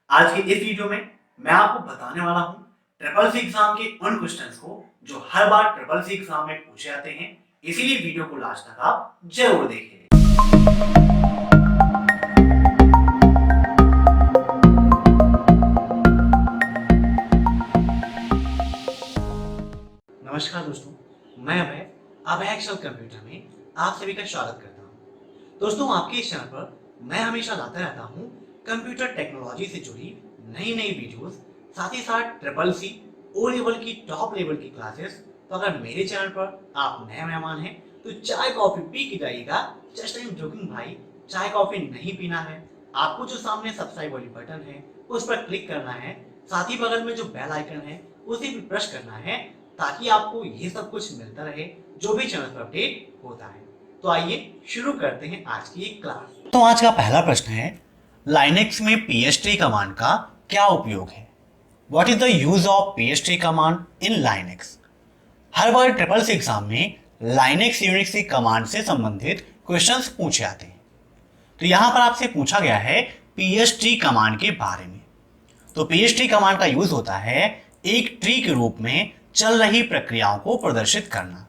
आज के इस वीडियो में मैं आपको बताने वाला हूं ट्रिपल सी एग्जाम के उन क्वेश्चंस को जो हर बार ट्रिपल सी एग्जाम में पूछे जाते हैं। इसीलिए वीडियो को लास्ट तक आप जरूर देखें। नमस्कार दोस्तों, मैं अभय अभय एक्सेल कंप्यूटर में आप सभी का स्वागत करता हूं। दोस्तों, आपके इस चैनल पर मैं हमेशा लाता रहता हूं कंप्यूटर टेक्नोलॉजी से जुड़ी नई नई वीडियोस, साथ ही साथ ट्रिपल सी ओ लेवल की टॉप लेवल की क्लासेस। तो अगर मेरे चैनल पर आप नए मेहमान हैं तो चाय कॉफी पी के जाइएगा। जस्ट आई एम जोकिंग भाई, चाय कॉफी नहीं पीना है। आपको जो सामने सब्सक्राइब वाली बटन है उस पर क्लिक करना है, साथ ही बगल में जो बेल आइकन है उसे भी प्रेस करना है, ताकि आपको ये सब कुछ मिलता रहे जो भी चैनल पर अपडेट होता है। तो आइए शुरू करते हैं आज की एक क्लास। तो आज का पहला प्रश्न है, लाइनेक्स में पीएसटी कमांड का क्या उपयोग है? What is the use of PST command in Linux? हर बार ट्रिपल सी एग्जाम में लाइनेक्स यूनिक्स की कमांड से संबंधित क्वेश्चंस पूछे जाते हैं। तो यहां पर आपसे पूछा गया है पीएसटी कमांड के बारे में। तो पीएसटी कमांड का यूज होता है एक ट्री के रूप में चल रही प्रक्रियाओं को प्रदर्शित करना।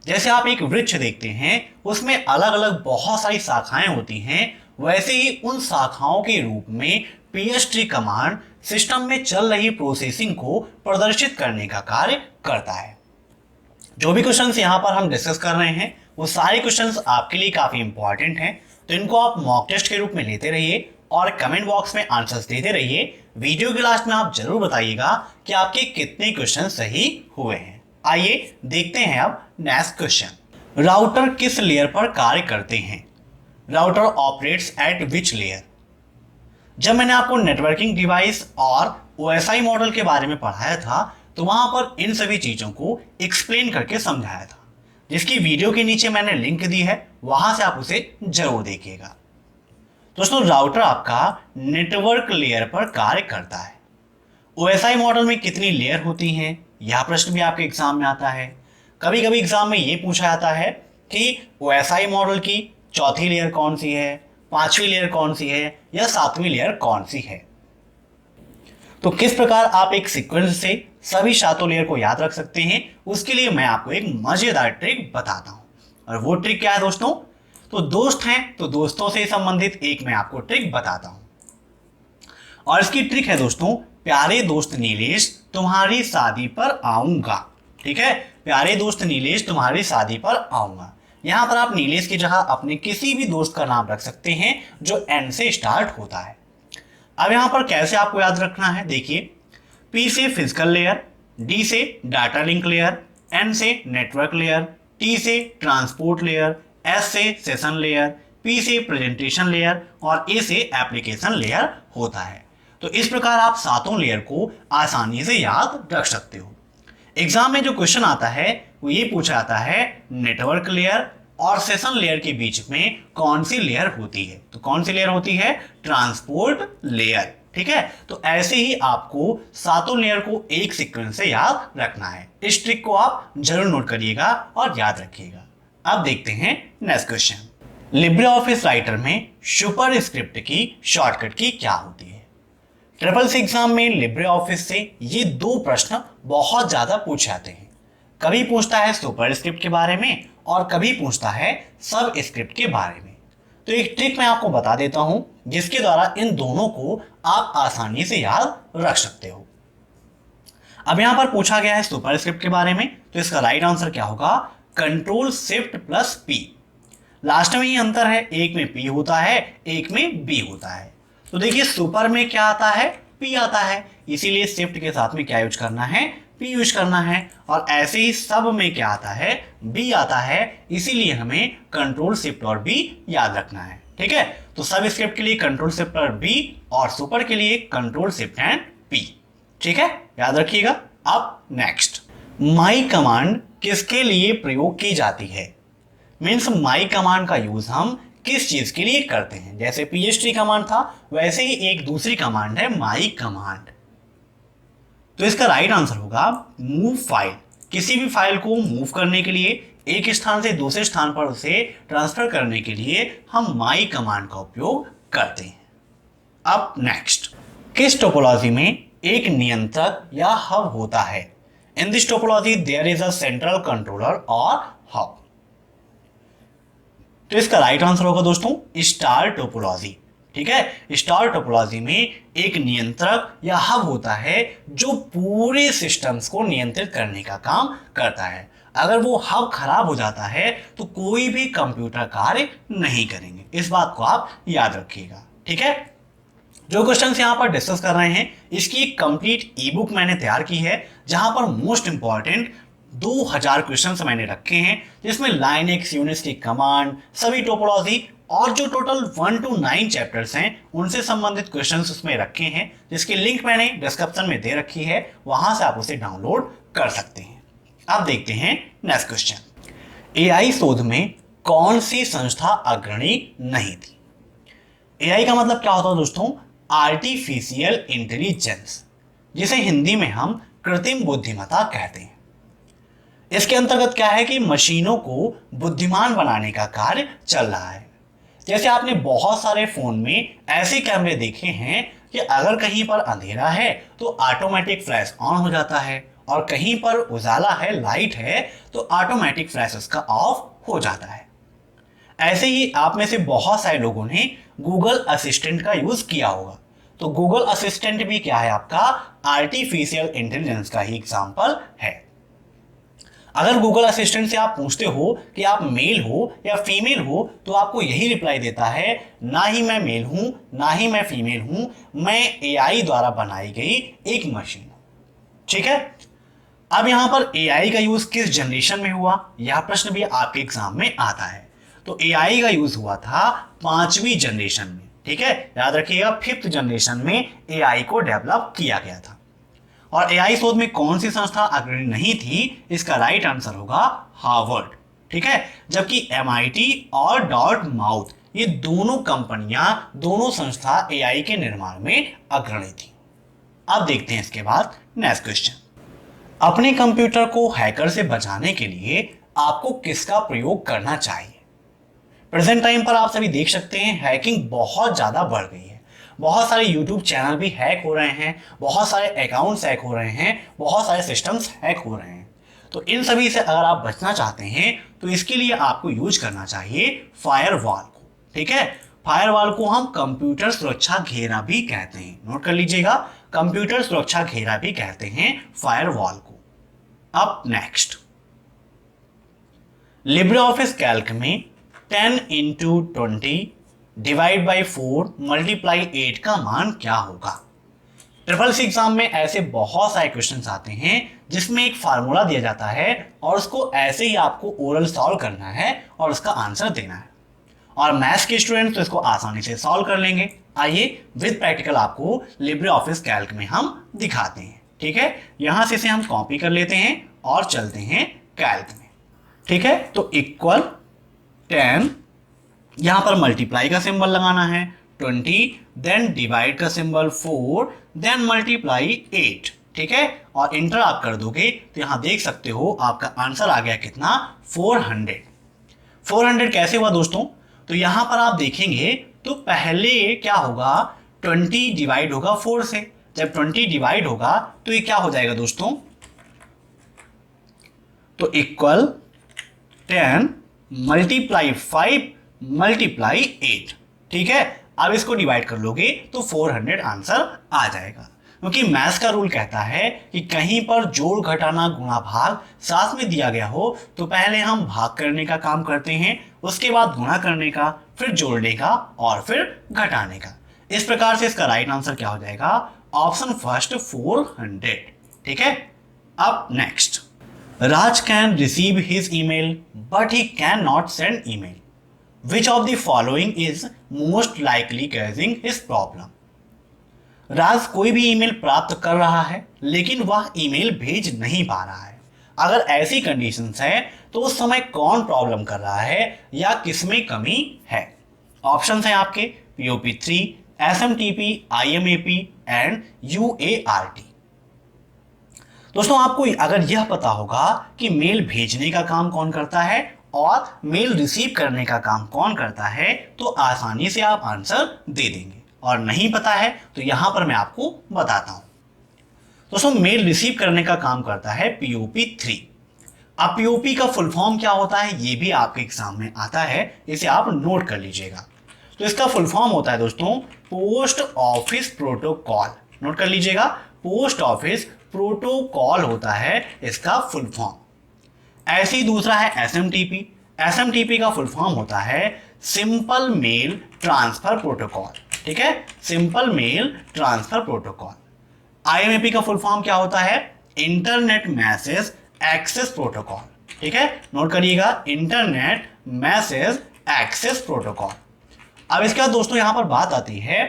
जैसे आप एक वृक्ष देखते हैं, उसमें अलग अलग बहुत सारी शाखाएं होती हैं, वैसे ही उन शाखाओं के रूप में पीएसटी कमांड सिस्टम में चल रही प्रोसेसिंग को प्रदर्शित करने का कार्य करता है। जो भी क्वेश्चंस यहाँ पर हम डिस्कस कर रहे हैं वो सारे क्वेश्चंस आपके लिए काफी इंपॉर्टेंट हैं, तो इनको आप मॉक टेस्ट के रूप में लेते रहिए और कमेंट बॉक्स में आंसर्स देते रहिए। वीडियो के लास्ट में आप जरूर बताइएगा कि आपके कितने क्वेश्चन सही हुए हैं। आइए देखते हैं अब नेक्स्ट क्वेश्चन। राउटर किस लेयर पर कार्य करते हैं? Router operates at which layer? जब मैंने आपको नेटवर्किंग डिवाइस और ओएसआई मॉडल के बारे में पढ़ाया था तो वहां पर इन सभी चीजों को एक्सप्लेन करके समझाया था, जिसकी वीडियो के नीचे मैंने लिंक दी है, वहां से आप उसे जरूर देखिएगा। दोस्तों, राउटर आपका नेटवर्क लेयर पर कार्य करता है। ओएसआई मॉडल में कितनी लेयर होती हैं, यह प्रश्न भी आपके एग्जाम में आता है। कभी कभी एग्जाम में यह पूछा जाता है कि ओएसआई मॉडल की चौथी लेयर कौन सी है, पांचवी लेयर कौन सी है या सातवीं लेयर कौन सी है। तो किस प्रकार आप एक सीक्वेंस से सभी सातों लेयर को याद रख सकते हैं, उसके लिए मैं आपको एक मजेदार ट्रिक बताता हूं। और वो ट्रिक क्या है दोस्तों? तो दोस्त हैं तो दोस्तों से संबंधित एक मैं आपको ट्रिक बताता हूं। और इसकी ट्रिक है दोस्तों, प्यारे दोस्त नीलेश तुम्हारी शादी पर आऊंगा। ठीक है, प्यारे दोस्त नीलेश तुम्हारी शादी पर आऊंगा। यहां पर आप नीलेश की जगह अपने किसी भी दोस्त का नाम रख सकते हैं जो एन से स्टार्ट होता है। अब यहां पर कैसे आपको याद रखना है, देखिए, पी से फिजिकल लेयर, डी से डाटा लिंक लेयर, एन से नेटवर्क लेयर, टी से ट्रांसपोर्ट लेयर, एस से सेशन लेयर, पी से प्रेजेंटेशन लेयर और ए से एप्लीकेशन लेयर होता है। तो इस प्रकार आप सातों लेयर को आसानी से याद रख सकते हो। एग्जाम में जो क्वेश्चन आता है वो ये पूछा जाता है नेटवर्क लेयर और सेशन लेयर के बीच में कौन सी लेयर होती है। तो कौन सी लेयर होती है? Transport layer. ठीक है, तो ऐसे ही आपको सातों लेयर को एक सीक्वेंस से याद रखना है। इस ट्रिक को आप जरूर नोट करिएगा और याद रखिएगा। अब देखते हैं next question. Libre office writer में सुपर स्क्रिप्ट की शॉर्टकट की क्या होती है? ट्रिपल सी एग्जाम में लिब्रे ऑफिस से ये दो प्रश्न बहुत ज्यादा पूछे जाते हैं। कभी पूछता है सुपर स्क्रिप्ट के बारे में और कभी पूछता है सब स्क्रिप्ट के बारे में। तो एक ट्रिक मैं आपको बता देता हूं जिसके द्वारा इन दोनों को आप आसानी से याद रख सकते हो। अब यहां पर पूछा गया है सुपर स्क्रिप्ट के बारे में, तो इसका राइट आंसर क्या होगा? Control shift plus P. Last में ही अंतर है, एक में पी होता है, एक में बी होता है। तो देखिए, सुपर में क्या आता है? पी आता है, इसीलिए शिफ्ट के साथ में क्या यूज करना है? पी यूज करना है। और ऐसे ही सब में क्या आता है? बी आता है, इसीलिए हमें कंट्रोल शिफ्ट और बी याद रखना है। ठीक है, तो सब स्क्रिप्ट के लिए कंट्रोल शिफ्ट और बी और सुपर के लिए कंट्रोल शिफ्ट एंड पी। ठीक है, याद रखिएगा। अब नेक्स्ट, माई कमांड किसके लिए प्रयोग की जाती है? मीन्स माई कमांड का यूज हम किस चीज के लिए करते हैं? जैसे पीएसटी कमांड था, वैसे ही एक दूसरी कमांड है माई कमांड। तो इसका राइट आंसर होगा मूव फाइल। किसी भी फाइल को मूव करने के लिए, एक स्थान से दूसरे स्थान पर उसे ट्रांसफर करने के लिए हम माई कमांड का उपयोग करते हैं। अब नेक्स्ट, किस टोपोलॉजी में एक नियंत्रक या हब होता है? In this topology there is a central controller और हब। तो इसका राइट आंसर होगा दोस्तों स्टार टोपोलॉजी। ठीक है, स्टार टोपोलॉजी में एक नियंत्रक या हब होता है जो पूरे सिस्टम्स को नियंत्रित करने का काम करता है। अगर वो हब खराब हो जाता है तो कोई भी कंप्यूटर कार्य नहीं करेंगे, इस बात को आप याद रखिएगा। ठीक है, जो क्वेश्चंस यहाँ पर डिस्कस कर रहे हैं इसकी एक कंप्लीट ई बुक मैंने तैयार की है, जहां पर मोस्ट इंपॉर्टेंट 2000 क्वेश्चंस मैंने रखे हैं, जिसमें लाइनक्स, यूनिक्स कमांड, सभी टोपोलॉजी और जो टोटल 1 to 9 चैप्टर्स हैं उनसे संबंधित क्वेश्चंस उसमें रखे हैं, जिसकी लिंक मैंने डिस्क्रिप्शन में दे रखी है, वहां से आप उसे डाउनलोड कर सकते हैं। अब देखते हैं नेक्स्ट क्वेश्चन। एआई शोध में कौन सी संस्था अग्रणी नहीं थी? एआई का मतलब क्या होता है दोस्तों? आर्टिफिशियल इंटेलिजेंस, जिसे हिंदी में हम कृत्रिम बुद्धिमत्ता कहते हैं। इसके अंतर्गत क्या है कि मशीनों को बुद्धिमान बनाने का कार्य चल रहा है। जैसे आपने बहुत सारे फोन में ऐसे कैमरे देखे हैं कि अगर कहीं पर अंधेरा है तो ऑटोमेटिक फ्लैश ऑन हो जाता है, और कहीं पर उजाला है, लाइट है, तो ऑटोमेटिक फ्लैश उसका ऑफ हो जाता है। ऐसे ही आप में से बहुत सारे लोगों ने गूगल असिस्टेंट का यूज किया होगा। तो गूगल असिस्टेंट भी क्या है? आपका आर्टिफिशियल इंटेलिजेंस का ही एग्जांपल है। अगर गूगल असिस्टेंट से आप पूछते हो कि आप मेल हो या फीमेल हो, तो आपको यही रिप्लाई देता है, ना ही मैं मेल हूं ना ही मैं फीमेल हूं, मैं एआई द्वारा बनाई गई एक मशीन हूं। ठीक है, अब यहां पर एआई का यूज किस जनरेशन में हुआ, यह प्रश्न भी आपके एग्जाम में आता है। तो एआई का यूज हुआ था 5वीं जनरेशन में। ठीक है, याद रखिएगा 5th जनरेशन में एआई को डेवलप किया गया था। और एआई शोध में कौन सी संस्था अग्रणी नहीं थी? इसका राइट आंसर होगा हार्वर्ड। ठीक है, जबकि एमआईटी और डॉट माउथ ये दोनों कंपनियां, दोनों संस्था एआई के निर्माण में अग्रणी थी। अब देखते हैं इसके बाद नेक्स्ट क्वेश्चन। अपने कंप्यूटर को हैकर से बचाने के लिए आपको किसका प्रयोग करना चाहिए? प्रेजेंट टाइम पर आप सभी देख सकते हैं हैकिंग बहुत ज्यादा बढ़ गई है। बहुत सारे यूट्यूब चैनल भी हैक हो रहे हैं, बहुत सारे अकाउंट्स हैक हो रहे हैं, बहुत सारे सिस्टम्स हैक हो रहे हैं। तो इन सभी से अगर आप बचना चाहते हैं तो इसके लिए आपको यूज करना चाहिए फायरवॉल को। ठीक है, फायरवॉल को हम कंप्यूटर सुरक्षा घेरा भी कहते हैं, नोट कर लीजिएगा, कंप्यूटर सुरक्षा घेरा भी कहते हैं फायरवॉल को। अब नेक्स्ट, लिब्रे ऑफिस कैल्क में 10 into 20 डिवाइड बाई 4 मल्टीप्लाई 8 का मान क्या होगा? ट्रिपल सी एग्जाम में ऐसे बहुत सारे क्वेश्चंस आते हैं जिसमें एक फार्मूला दिया जाता है और उसको ऐसे ही आपको ओरल सॉल्व करना है और उसका आंसर देना है। और मैथ्स के स्टूडेंट तो इसको आसानी से सॉल्व कर लेंगे। आइए विद प्रैक्टिकल आपको लिब्रे ऑफिस कैल्क में हम दिखाते हैं। ठीक है, यहां से इसे हम कॉपी कर लेते हैं और चलते हैं कैल्क में। ठीक है, तो इक्वल 10, यहां पर मल्टीप्लाई का सिंबल लगाना है, 20, देन डिवाइड का सिंबल 4, देन मल्टीप्लाई 8। ठीक है, और इंटर आप कर दोगे तो यहां देख सकते हो आपका आंसर आ गया कितना? 400। 400 कैसे हुआ दोस्तों? तो यहां पर आप देखेंगे तो पहले क्या होगा, 20 डिवाइड होगा 4 से। जब 20 डिवाइड होगा तो ये क्या हो जाएगा दोस्तों? तो इक्वल 10 मल्टीप्लाई 5 मल्टीप्लाई 8। ठीक है, अब इसको डिवाइड कर लोगे तो 400 आंसर आ जाएगा। क्योंकि मैथ्स का रूल कहता है कि कहीं पर जोड़, घटाना, गुणा, भाग साथ में दिया गया हो तो पहले हम भाग करने का काम करते हैं, उसके बाद गुणा करने का, फिर जोड़ने का और फिर घटाने का। इस प्रकार से इसका राइट आंसर क्या हो जाएगा? Option first 400। ठीक है, अब next, Raj can receive his email but he cannot send email. Which of the following is most likely causing his problem? राज कोई भी ईमेल प्राप्त कर रहा है लेकिन वह ईमेल भेज नहीं पा रहा है। अगर ऐसी कंडीशंस है तो उस समय कौन प्रॉब्लम कर रहा है या किसमें कमी है? ऑप्शंस हैं आपके POP3, SMTP, IMAP and UART। दोस्तों आपको अगर यह पता होगा कि मेल भेजने का काम कौन करता है और मेल रिसीव करने का काम कौन करता है तो आसानी से आप आंसर दे देंगे। और नहीं पता है तो यहां पर मैं आपको बताता हूं। दोस्तों मेल रिसीव करने का काम करता है POP3। अब POP का फुल फॉर्म क्या होता है ये भी आपके एग्जाम में आता है, इसे आप नोट कर लीजिएगा। तो इसका फुल फॉर्म होता है दोस्तों पोस्ट ऑफिस प्रोटोकॉल। नोट कर लीजिएगा, पोस्ट ऑफिस प्रोटोकॉल होता है इसका फुल फॉर्म। ऐसे ही दूसरा है SMTP। SMTP का फुल फॉर्म होता है सिंपल मेल ट्रांसफर प्रोटोकॉल। ठीक है, simple mail transfer protocol. IMAP का फुल फॉर्म क्या होता है इंटरनेट मैसेज एक्सेस प्रोटोकॉल। ठीक है, नोट करिएगा इंटरनेट मैसेज एक्सेस प्रोटोकॉल। अब इसके बाद दोस्तों यहां पर बात आती है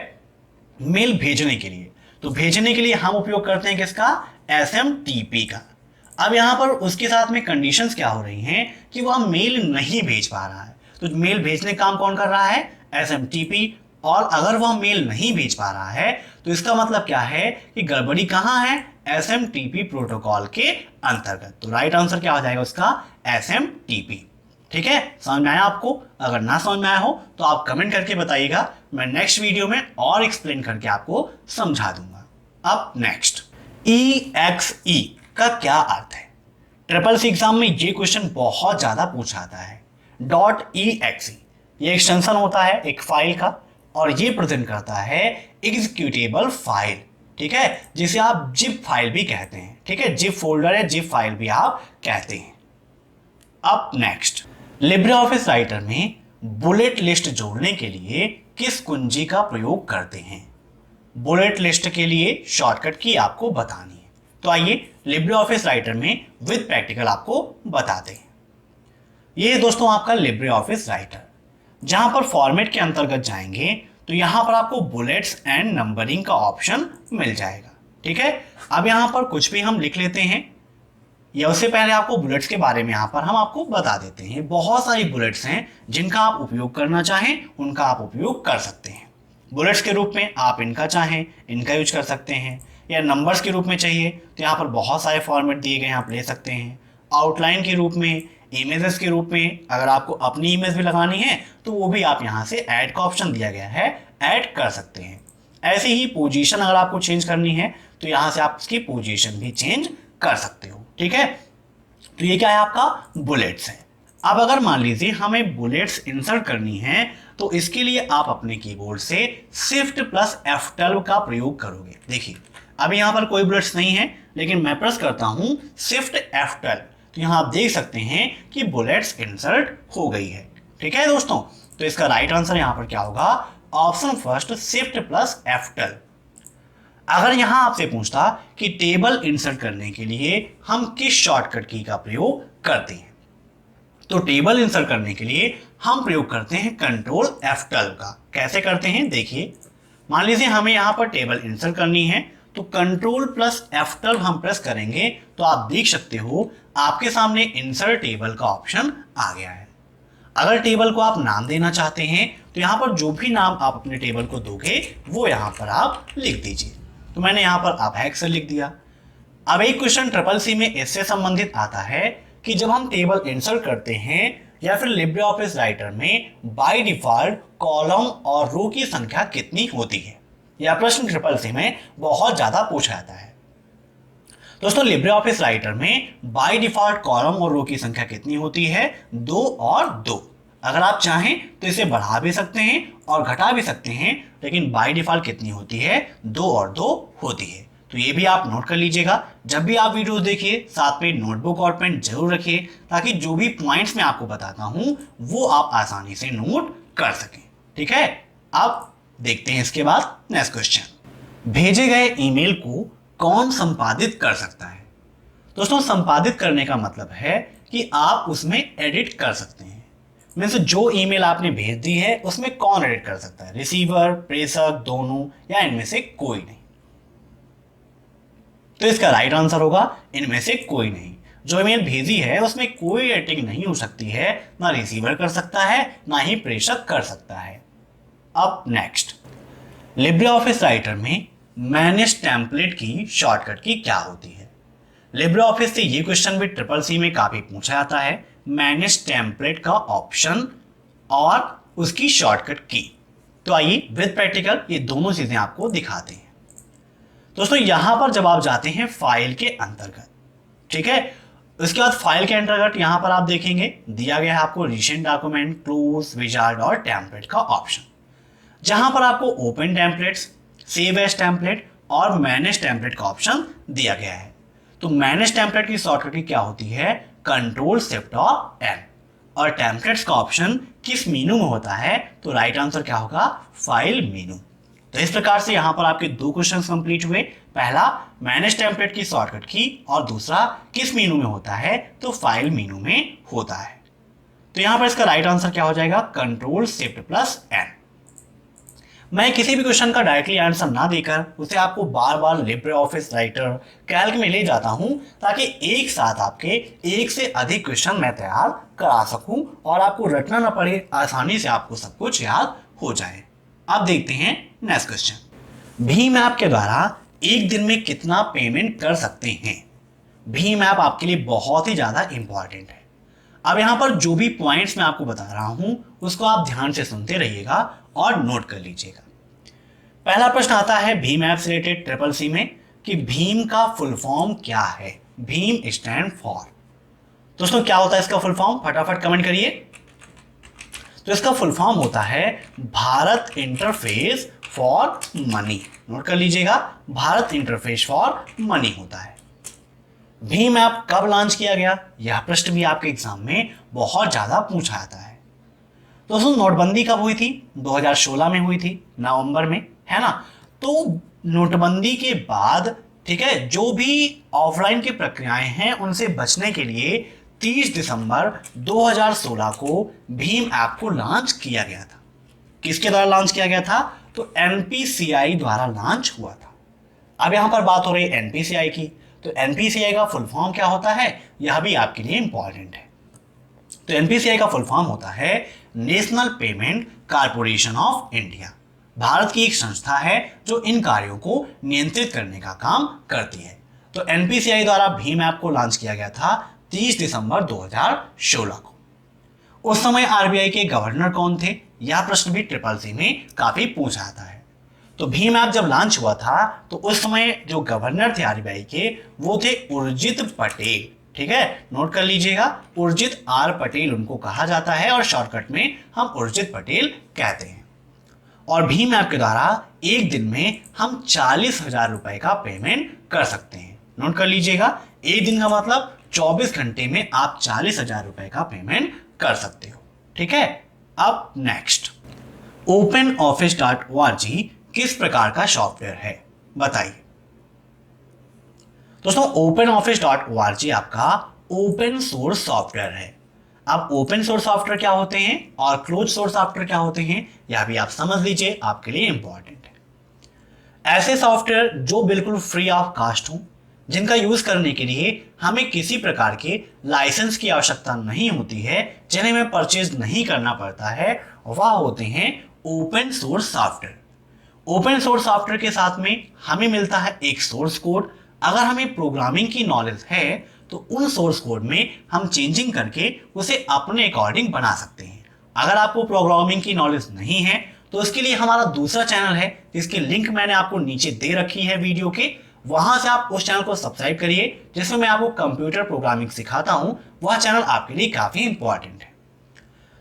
मेल भेजने के लिए। तो भेजने के लिए हम उपयोग करते हैं किसका, SMTP का। अब यहां पर उसके साथ में कंडीशंस क्या हो रही हैं कि वह मेल नहीं भेज पा रहा है। तो मेल भेजने का काम कौन कर रहा है, SMTP। और अगर वह मेल नहीं भेज पा रहा है तो इसका मतलब क्या है कि गड़बड़ी कहां है, SMTP प्रोटोकॉल के अंतर्गत। तो राइट आंसर क्या हो जाएगा उसका, SMTP। ठीक है, समझ में आया आपको? अगर ना समझ में आया हो तो आप कमेंट करके बताइएगा, मैं नेक्स्ट वीडियो में और एक्सप्लेन करके आपको समझा दूंगा। अब नेक्स्ट EXE का क्या अर्थ है। SSC एग्जाम में ये क्वेश्चन बहुत ज्यादा पूछा जाता है। .exe ये एक्सटेंशन होता है एक फाइल का और ये प्रेजेंट करता है एग्जीक्यूटेबल फाइल। ठीक है, जिसे आप जिप फाइल भी कहते हैं। ठीक है, जिप फोल्डर है, जिप फाइल भी आप कहते हैं। अब नेक्स्ट लिब्रे ऑफिस राइटर में बुलेट लिस्ट जोड़ने के लिए किस कुंजी का प्रयोग करते हैं। बुलेट लिस्ट के लिए शॉर्टकट की आपको बतानी है। तो आइए लिब्रे ऑफिस राइटर में विद प्रैक्टिकल आपको बताते हैं। ये दोस्तों आपका लिब्रे ऑफिस राइटर, जहां पर फॉर्मेट के अंतर्गत जाएंगे तो यहां पर आपको बुलेट्स एंड नंबरिंग का ऑप्शन मिल जाएगा। ठीक है, अब यहां पर कुछ भी हम लिख लेते हैं या उससे पहले आपको बुलेट्स के बारे में यहां पर हम आपको बता देते हैं। बहुत सारी बुलेट्स हैं जिनका आप उपयोग करना चाहें उनका आप उपयोग कर सकते हैं। बुलेट्स के रूप में आप इनका चाहें इनका यूज कर सकते हैं, या नंबर्स के रूप में चाहिए तो यहाँ पर बहुत सारे फॉर्मेट दिए गए हैं, आप ले सकते हैं। आउटलाइन के रूप में, इमेजेस के रूप में, अगर आपको अपनी इमेज भी लगानी है तो वो भी आप यहाँ से ऐड का ऑप्शन दिया गया है, ऐड कर सकते हैं। ऐसे ही पोजीशन अगर आपको चेंज करनी है तो यहाँ से आप इसकी पोजीशन भी चेंज कर सकते हो। ठीक है, तो ये क्या है आपका बुलेट्स है। अब अगर मान लीजिए हमें बुलेट्स इंसर्ट करनी है तो इसके लिए आप अपने कीबोर्ड से Shift + F12 का प्रयोग करोगे। देखिए अभी यहाँ पर कोई बुलेट्स नहीं है, लेकिन मैं प्रेस करता हूँ Shift F12 तो यहाँ आप देख सकते हैं कि बुलेट्स इंसर्ट हो गई है। ठीक है दोस्तों, तो इसका राइट आंसर यहाँ पर क्या होगा, ऑप्शन फर्स्ट Shift + F12। अगर यहां आपसे पूछता कि टेबल इंसर्ट करने के लिए हम किस शॉर्टकट की का प्रयोग करते हैं, तो टेबल इंसर्ट करने के लिए हम प्रयोग करते हैं Ctrl F12 का। कैसे करते हैं देखिए, मान लीजिए हमें यहां पर टेबल इंसर्ट करनी है तो Ctrl + F12 हम प्रेस करेंगे तो आप देख सकते हो आपके सामने इंसर्ट टेबल का ऑप्शन आ गया है। अगर टेबल को आप नाम देना चाहते हैं तो यहाँ पर जो भी नाम आप अपने टेबल को दोगे वो यहाँ पर आप लिख दीजिए। तो मैंने यहाँ पर अपेक्स लिख दिया। अब एक क्वेश्चन SSC में इससे संबंधित आता है कि जब हम टेबल इंसर्ट करते हैं या फिर लिब्रे ऑफिस राइटर में बाय डिफॉल्ट कॉलम और रो की संख्या कितनी होती है। यह प्रश्न SSC में बहुत ज्यादा पूछा जाता है। दोस्तों लिब्रे ऑफिस राइटर में बाय डिफॉल्ट कॉलम और रो की संख्या कितनी होती है, 2 और 2। अगर आप चाहें तो इसे बढ़ा भी सकते हैं और घटा भी सकते हैं, लेकिन बाय डिफॉल्ट कितनी होती है, 2 और 2 होती है। तो ये भी आप नोट कर लीजिएगा। जब भी आप वीडियो देखिए साथ में नोटबुक और पेन जरूर रखिए, ताकि जो भी पॉइंट्स मैं आपको बताता हूं वो आप आसानी से नोट कर सकें। ठीक है, अब देखते हैं इसके बाद नेक्स्ट क्वेश्चन। भेजे गए ईमेल को कौन संपादित कर सकता है। दोस्तों संपादित करने का मतलब है कि आप उसमें एडिट कर सकते हैं। मीन्स जो ईमेल आपने भेज दी है उसमें कौन एडिट कर सकता है, रिसीवर, प्रेषक, दोनों, या इनमें से कोई नहीं। तो इसका राइट आंसर होगा इनमें से कोई नहीं। जो ईमेल भेजी है उसमें कोई एडिटिंग नहीं हो सकती है, ना रिसीवर कर सकता है ना ही प्रेषक कर सकता है। अब नेक्स्ट, लिब्रे ऑफिस राइटर में मैनेज टेम्पलेट की शॉर्टकट की क्या होती है। लिब्रे ऑफिस से ये क्वेश्चन भी SSC में काफी पूछा जाता है। मैनेज टेम्पलेट का ऑप्शन और उसकी शॉर्टकट की। तो आइए विद प्रैक्टिकल ये दोनों चीजें आपको दिखाते हैं। दोस्तों यहां पर जब आप जाते हैं फाइल के अंतर्गत, ठीक है, उसके बाद फाइल के अंतर्गत यहां पर आप देखेंगे दिया गया है आपको रिसेंट डॉक्यूमेंट, क्लोज, विजार्ड और टेम्पलेट का ऑप्शन, जहां पर आपको open templates, save as template और मैनेज टेम्पलेट का ऑप्शन दिया गया है। तो मैनेज टेम्पलेट की शॉर्टकट क्या होती है, कंट्रोल शिफ्ट और एन, और टेम्पलेट्स का ऑप्शन किस मेनू में होता है, तो राइट आंसर क्या होगा, फाइल मेनू। तो इस प्रकार से यहां पर आपके दो क्वेश्चंस कंप्लीट हुए, पहला मैनेज टेम्पलेट की शॉर्टकट की और दूसरा किस मेनू में होता है, तो फाइल मेनू में होता है। तो यहां पर इसका राइट आंसर क्या हो जाएगा, कंट्रोल शिफ्ट प्लस एन। मैं किसी भी क्वेश्चन का डायरेक्टली आंसर ना देकर उसे आपको बार बार लिब्रे ऑफिस राइटर, कैल्क में ले जाता हूं, ताकि एक साथ आपके एक से अधिक क्वेश्चन मैं तैयार करा सकूं और आपको रटना ना पड़े, आसानी से आपको सब कुछ याद हो जाए। अब देखते हैं नेक्स्ट क्वेश्चन। भीम ऐप के द्वारा एक दिन में कितना पेमेंट कर सकते हैं। भीम ऐप आपके लिए बहुत ही ज्यादा इंपॉर्टेंट है। अब यहां पर जो भी पॉइंट्स मैं आपको बता रहा हूं उसको आप ध्यान से सुनते रहिएगा और नोट कर लीजिएगा। पहला प्रश्न आता है भीम ऐप से रिलेटेड ट्रिपल सी में कि भीम का फुल फॉर्म क्या है। भीम स्टैंड फॉर, दोस्तों क्या होता है इसका फुल फॉर्म, फटाफट कमेंट करिए। तो इसका फुल फॉर्म होता है Bharat interface for money. Note कर लीजिएगा, भारत इंटरफेस फॉर मनी होता है। भीम ऐप कब लॉन्च किया गया, यह प्रश्न भी आपके एग्जाम में बहुत ज्यादा पूछा जाता है। दोस्तों नोटबंदी कब हुई थी, 2016 में हुई थी, नवंबर में, है ना। तो नोटबंदी के बाद, ठीक है, जो भी ऑफलाइन की प्रक्रियाएं हैं उनसे बचने के लिए 30 दिसंबर 2016 को भीम ऐप को लॉन्च किया गया था। किसके द्वारा लॉन्च किया गया था, तो एनपीसीआई द्वारा लॉन्च हुआ था। अब यहां पर बात हो रही है एनपीसीआई की, तो एनपीसीआई का फुल फॉर्म क्या होता है, यह भी आपके लिए इंपॉर्टेंट है। तो एनपीसीआई का फुल फॉर्म होता है national payment corporation of India. Bharat की एक संस्था है जो इन कार्यों को नियंत्रित करने का काम करती है। तो एनपीसीआई द्वारा भीम ऐप को लॉन्च किया गया था 30 दिसंबर 2016 को। उस समय आरबीआई के गवर्नर कौन थे, यह प्रश्न भी ट्रिपल सी में काफी पूछा जाता है। तो भीम ऐप जब लॉन्च हुआ था तो उस समय जो गवर्नर थे आरबीआई के वो थे उर्जित पटेल, ठीक है, नोट कर लीजिएगा, उर्जित आर पटेल उनको कहा जाता है और शॉर्टकट में हम उर्जित पटेल कहते हैं। और भीम ऐप के द्वारा एक दिन में हम 40,000 रुपए का पेमेंट कर सकते हैं। नोट कर लीजिएगा, एक दिन का मतलब 24 घंटे में आप 40,000 रुपए का पेमेंट कर सकते हो, ठीक है। अब नेक्स्ट, OpenOffice.org किस प्रकार का सॉफ्टवेयर है, बताइए। दोस्तों OpenOffice.org आपका ओपन सोर्स सॉफ्टवेयर है। अब ओपन सोर्स सॉफ्टवेयर क्या होते हैं और क्लोज सोर्स सॉफ्टवेयर क्या होते हैं, यह भी आप समझ लीजिए, आपके लिए इंपॉर्टेंट है। ऐसे सॉफ्टवेयर जो बिल्कुल फ्री ऑफ कॉस्ट हो, जिनका यूज करने के लिए हमें किसी प्रकार के लाइसेंस की आवश्यकता नहीं होती है, जिन्हें हमें परचेज नहीं करना पड़ता है, वह होते हैं open source software. Open source software के साथ में हमें मिलता है एक सोर्स कोड। अगर हमें प्रोग्रामिंग की नॉलेज है तो उन सोर्स कोड में हम चेंजिंग करके उसे अपने अकॉर्डिंग बना सकते हैं। अगर आपको प्रोग्रामिंग की नॉलेज नहीं है तो इसके लिए हमारा दूसरा चैनल है जिसकी लिंक मैंने आपको नीचे दे रखी है वीडियो के, वहां से आप उस चैनल को सब्सक्राइब करिए जिसमें मैं आपको कंप्यूटर प्रोग्रामिंग सिखाता हूं। वह चैनल आपके लिए काफी इंपॉर्टेंट है।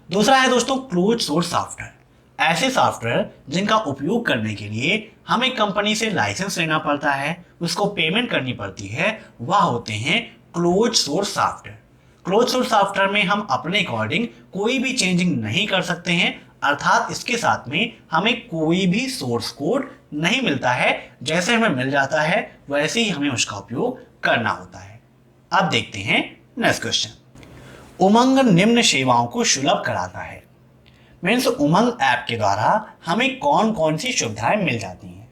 दूसरा है दोस्तों क्लोज सोर्स सॉफ्टवेयर। ऐसे सॉफ्टवेयर जिनका उपयोग करने के लिए हमें कंपनी से लाइसेंस लेना पड़ता है, उसको पेमेंट करनी पड़ती है, वह होते हैं close source software. Close source software में हम अपने अकॉर्डिंग कोई भी चेंजिंग नहीं कर सकते हैं, अर्थात इसके साथ में हमें कोई भी सोर्स कोड नहीं मिलता है, जैसे हमें मिल जाता है वैसे ही हमें उसका उपयोग करना होता है। अब देखते हैं नेक्स्ट क्वेश्चन। उमंग निम्न सेवाओं को सुलभ कराता है। मीन्स उमंग ऐप के द्वारा हमें कौन कौन सी सुविधाएं मिल जाती हैं।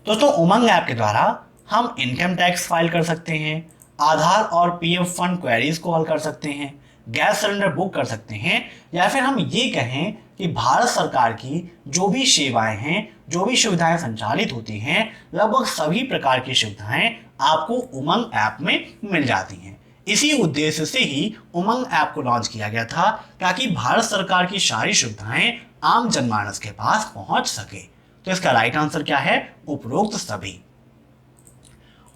दोस्तों उमंग ऐप के द्वारा हम इनकम टैक्स फाइल कर सकते हैं, आधार और पीएफ फंड क्वेरीज को हल कर सकते हैं, गैस सिलेंडर बुक कर सकते हैं, या फिर हम ये कहें कि भारत सरकार की जो भी सेवाएं हैं, जो भी सुविधाएं संचालित होती हैं, लगभग सभी प्रकार की सुविधाएं आपको उमंग ऐप में मिल जाती हैं। इसी उद्देश्य से ही उमंग ऐप को लॉन्च किया गया था ताकि भारत सरकार की सारी सुविधाएं आम जनमानस के पास पहुंच सके। तो इसका राइट आंसर क्या है? उपरोक्त सभी।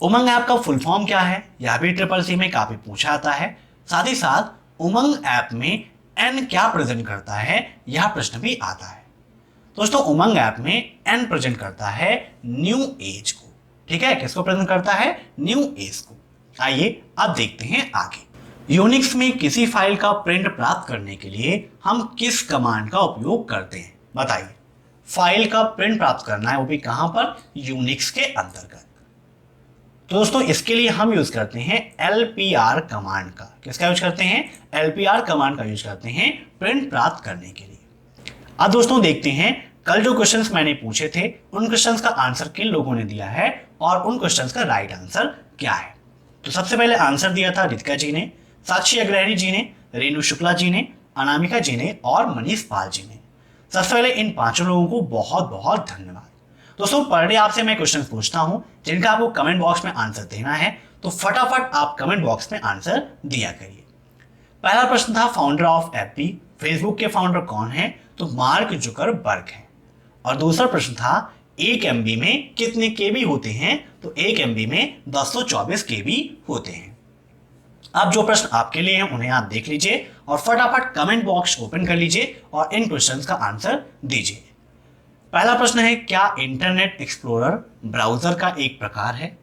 उमंग ऐप का फुल फॉर्म क्या है? यह भी ट्रिपल सी में काफी पूछा जाता है। साथ ही साथ उमंग ऐप में एन क्या प्रेजेंट करता है, यह प्रश्न भी आता है। दोस्तों उमंग ऐप में एन प्रेजेंट करता है न्यू एज को। ठीक है, किसको प्रेजेंट करता है? न्यू एज को। आइए अब देखते हैं आगे। यूनिक्स में किसी फाइल का प्रिंट प्राप्त करने के लिए हम किस कमांड का उपयोग करते हैं? बताइए। फाइल का प्रिंट प्राप्त करना है, वो भी कहां पर? यूनिक्स के अंतर्गत। तो दोस्तों इसके लिए हम यूज करते हैं LPR कमांड का। किसका यूज करते हैं? LPR कमांड का यूज करते हैं प्रिंट प्राप्त करने के लिए। अब दोस्तों देखते हैं कल जो क्वेश्चंस मैंने पूछे थे उन क्वेश्चंस का आंसर किन लोगों ने दिया है और उन क्वेश्चंस का राइट आंसर क्या है। तो सबसे पहले आंसर दिया था रितिका जी ने, साक्षी अग्रहरी जी ने, रेणु शुक्ला जी ने, अनामिका जी ने और मनीष पाल जी ने। सबसे पहले इन पांचों लोगों को बहुत बहुत धन्यवाद। दोस्तों पर डे आपसे मैं क्वेश्चन पूछता हूं जिनका आपको कमेंट बॉक्स में आंसर देना है, तो फटाफट आप कमेंट बॉक्स में आंसर दिया करिए। पहला प्रश्न था फाउंडर ऑफ एफबी, फेसबुक के फाउंडर कौन है? तो मार्क जुकरबर्ग है। और दूसरा प्रश्न था 1 MB में कितने केबी होते हैं? तो 1 MB में 224 केबी होते हैं। अब जो प्रश्न आपके लिए हैं उन्हें आप देख लीजिए और फटाफट कमेंट बॉक्स ओपन कर लीजिए और इन क्वेश्चंस का आंसर दीजिए। पहला प्रश्न है क्या इंटरनेट एक्सप्लोरर ब्राउजर का एक प्रकार है?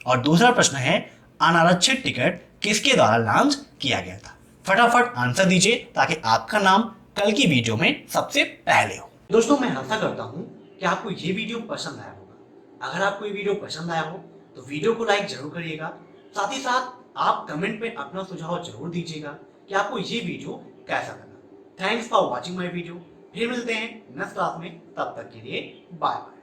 और दूसरा प्रश्न है अनारक्षित टिकट किसके द्वारा लॉन्च किया गया था? फटाफट आंसर दीजिए ताकि आपका नाम कल की वीडियो में सबसे पहले हो। दोस्तों मैं आशा करता हूं कि आपको ये वीडियो पसंद आया होगा। अगर आपको ये वीडियो पसंद आया हो तो वीडियो को लाइक जरूर करिएगा। साथ ही साथ आप कमेंट में अपना सुझाव जरूर दीजिएगा कि आपको ये वीडियो कैसा लगा। Thanks for watching my video. फिर मिलते हैं नेक्स्ट क्लास में, तब तक के लिए बाय बाय।